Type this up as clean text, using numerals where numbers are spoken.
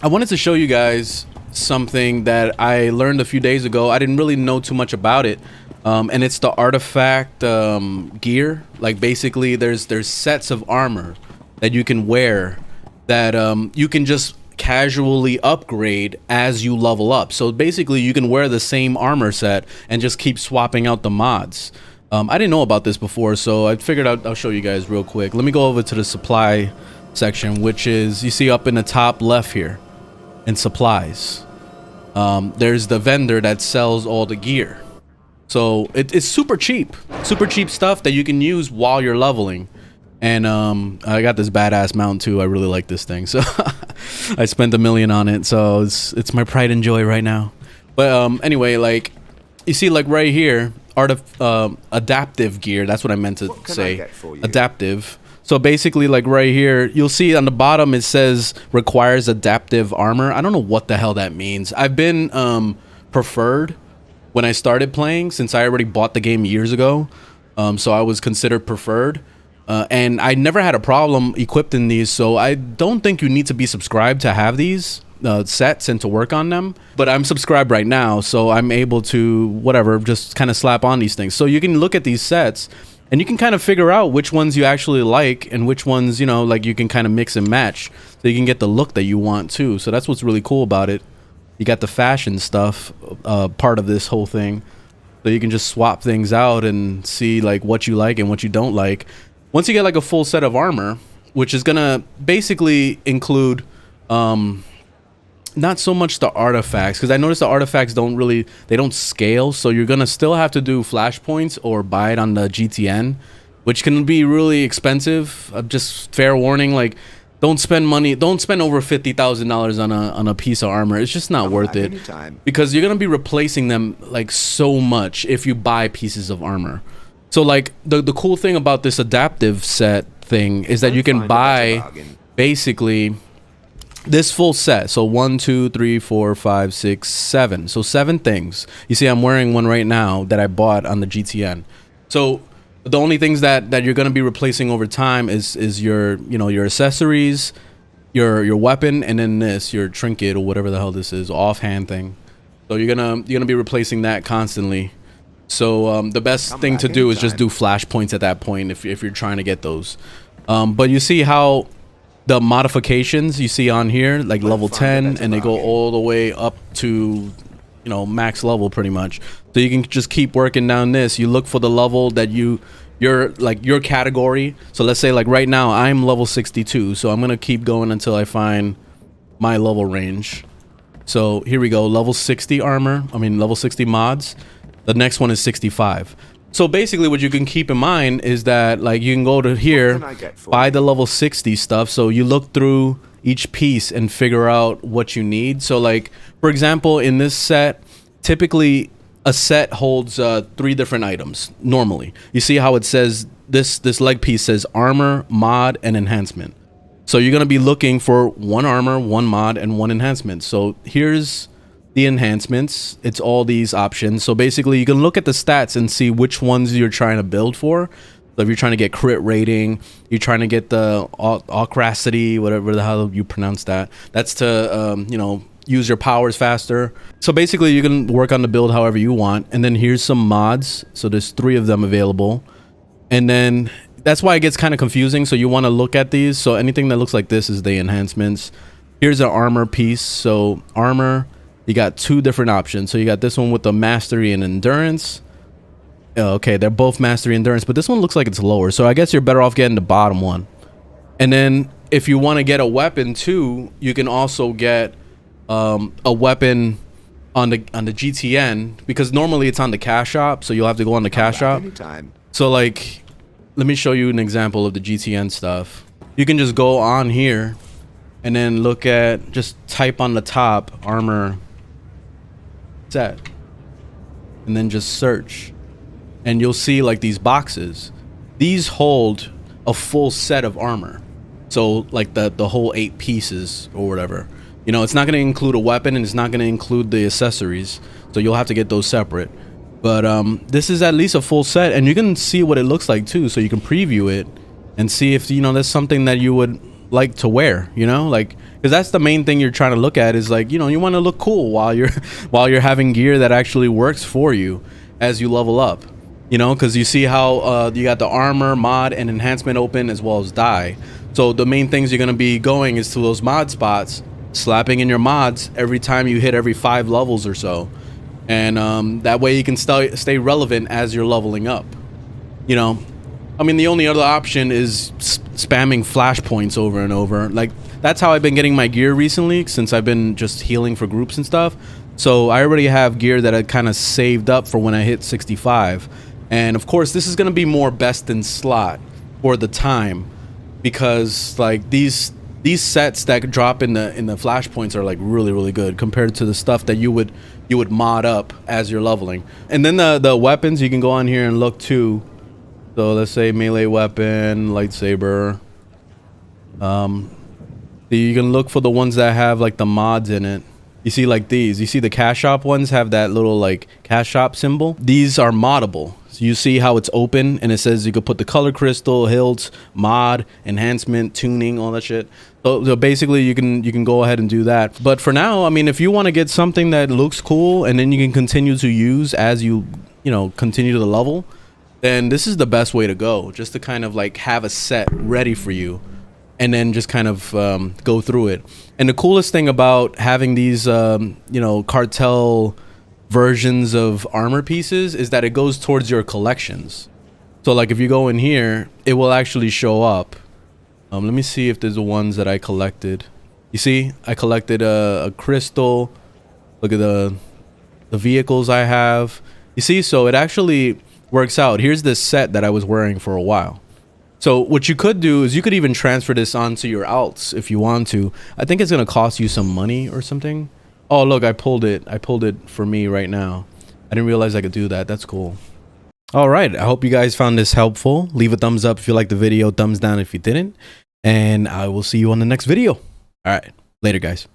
I wanted to show you guys something that I learned a few days ago. I didn't really know too much about it, and it's the artifact gear. Like basically, there's sets of armor that you can wear that you can just casually upgrade as you level up. So basically, you can wear the same armor set and just keep swapping out the mods. I didn't know about this before, so I figured I'll show you guys real quick. Let me go over to the supply section, which is, you see up in the top left here in supplies. There's the vendor that sells all the gear. So it's super cheap stuff that you can use while you're leveling. And I got this badass mount too. I really like this thing, so I spent $1 million on it, so it's my pride and joy right now. But anyway, like you see, like right here, adaptive gear. That's what I meant to say. Adaptive. So basically, like right here, you'll see on the bottom it says requires adaptive armor. I don't know what the hell that means. I've been preferred when I started playing, since I already bought the game years ago. So I was considered preferred. And I never had a problem equipping these, so I don't think you need to be subscribed to have these sets and to work on them. But I'm subscribed right now, so I'm able to, whatever, just kind of slap on these things. So you can look at these sets, and you can kind of figure out which ones you actually like, and which ones, you know, like you can kind of mix and match, so you can get the look that you want too. So that's what's really cool about it. You got the fashion stuff part of this whole thing, so you can just swap things out and see like what you like and what you don't like. Once you get like a full set of armor, which is gonna basically include not so much the artifacts, because I noticed the artifacts they don't scale, so you're gonna still have to do flashpoints or buy it on the GTN, which can be really expensive. Just fair warning, like don't spend over $50,000 on a piece of armor. It's just not worth it, because you're gonna be replacing them like so much if you buy pieces of armor. So like the cool thing about this adaptive set thing is that you can buy basically this full set. So 1, 2, 3, 4, 5, 6, 7. So 7 things. You see, I'm wearing one right now that I bought on the GTN. So the only things that you're going to be replacing over time is your, you know, your accessories, your weapon, and then your trinket or whatever the hell this is, offhand thing. So you're gonna be replacing that constantly. So the best thing to do is just do flashpoints at that point if you're trying to get those. But you see how the modifications you see on here, like level 10, and they go all the way up to, you know, max level pretty much. So you can just keep working down this. You look for the level that you're like your category. So let's say like right now I'm level 62, so I'm gonna keep going until I find my level range. So here we go, level 60 armor, level 60 mods. The next one is 65. So basically what you can keep in mind is that like you can go to here, buy the level 60 stuff. So you look through each piece and figure out what you need. So like, for example, in this set, typically a set holds 3 different items normally. You see how it says this leg piece says armor, mod, and enhancement. So you're going to be looking for 1 armor, 1 mod, and 1 enhancement. So here's the enhancements. It's all these options. So basically you can look at the stats and see which ones you're trying to build for. So if you're trying to get crit rating, you're trying to get the acrosity, whatever the hell you pronounce that, that's to you know, use your powers faster. So basically you can work on the build however you want. And then here's some mods. So there's 3 of them available, and then that's why it gets kind of confusing. So you want to look at these. So anything that looks like this is the enhancements. Here's an armor piece. So armor, you got 2 different options. So you got this one with the mastery and endurance. Okay, they're both mastery and endurance, but this one looks like it's lower. So I guess you're better off getting the bottom one. And then if you want to get a weapon too, you can also get a weapon on the GTN, because normally it's on the cash shop. So you'll have to go on the cash shop. So like, let me show you an example of the GTN stuff. You can just go on here and then look at, just type on the top armor set and then just search, and you'll see like these boxes. These hold a full set of armor. So like the whole 8 pieces or whatever. You know, it's not going to include a weapon, and it's not going to include the accessories. So you'll have to get those separate. But this is at least a full set, and you can see what it looks like too. So you can preview it and see if, you know, that's something that you would like to wear, you know, like, because that's the main thing you're trying to look at is like, you know, you want to look cool while you're while you're having gear that actually works for you as you level up, you know, because you see how you got the armor, mod, and enhancement open as well as die. So the main things you're going to be going is to those mod spots, slapping in your mods every time you hit every 5 levels or so, and that way you can stay relevant as you're leveling up, you know. I mean, the only other option is spamming flashpoints over and over. Like, that's how I've been getting my gear recently, since I've been just healing for groups and stuff. So I already have gear that I kind of saved up for when I hit 65. And of course, this is going to be more best in slot for the time, because like these sets that drop in the flashpoints are like really good compared to the stuff that you would mod up as you're leveling. And then the weapons, you can go on here and look too. So let's say melee weapon, lightsaber. You can look for the ones that have like the mods in it. You see like these. You see the cash shop ones have that little like cash shop symbol. These are moddable. So you see how it's open and it says you could put the color crystal, hilts, mod, enhancement, tuning, all that shit. So basically you can go ahead and do that. But for now, I mean, if you want to get something that looks cool and then you can continue to use as you know, continue to the level, then this is the best way to go, just to kind of like have a set ready for you and then just kind of go through it. And the coolest thing about having these you know, cartel versions of armor pieces is that it goes towards your collections. So like if you go in here, it will actually show up. Let me see if there's the ones that I collected. You see, I collected a crystal. Look at the vehicles I have. You see, so it actually works out. Here's this set that I was wearing for a while. So what you could do is you could even transfer this onto your alts if you want to. I think it's going to cost you some money or something. Oh, look, I pulled it for me right now. I didn't realize I could do that. That's cool. All right, I hope you guys found this helpful. Leave a thumbs up if you liked the video, thumbs down if you didn't, and I will see you on the next video. All right, later guys.